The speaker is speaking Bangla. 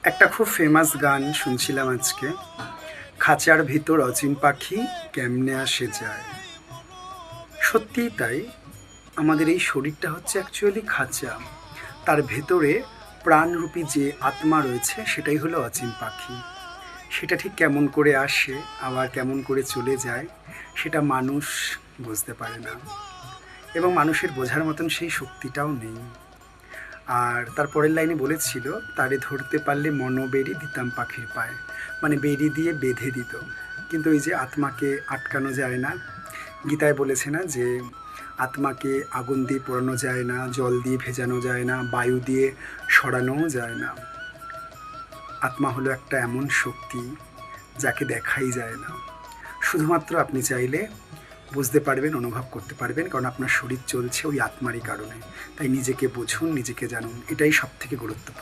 একটা খুব ফেমাস গান শুনছিলাম আজকে, খাঁচার ভিতর অচিন পাখি কেমনে আসে যায়। সত্যিই তাই, আমাদের এই শরীরটা হচ্ছে অ্যাকচুয়ালি খাঁচা। তার ভেতরে প্রাণরূপী যে আত্মা রয়েছে সেটাই হলো অচিন পাখি। সেটা ঠিক কেমন করে আসে আবার কেমন করে চলে যায় সেটা মানুষ বুঝতে পারে না, এবং মানুষের বোঝার মতন সেই শক্তিটাও নেই। আর তার পরের লাইনে বলেছিল, তারে ধরতে পারলে মনোবেড়ি দিতাম পাখির পায়ে, মানে বেড়ি দিয়ে বেঁধে দিত। কিন্তু এই যে আত্মাকে আটকানো যায় না, গীতায় বলেছে না যে আত্মাকে আগুন দিয়ে পোড়ানো যায় না, জল দিয়ে ভেজানো যায় না, বায়ু দিয়ে সরানোও যায় না। আত্মা হলো একটা এমন শক্তি যাকে দেখাই যায় না, শুধুমাত্র আপনি চাইলে বুঝতে পারবেন, অনুভব করতে পারবেন, কারণ আপনার শরীর চলছে ওই আত্মারই কারণে। তাই নিজেকে বুঝুন, নিজেকে জানুন, এটাই সব থেকে গুরুত্বপূর্ণ।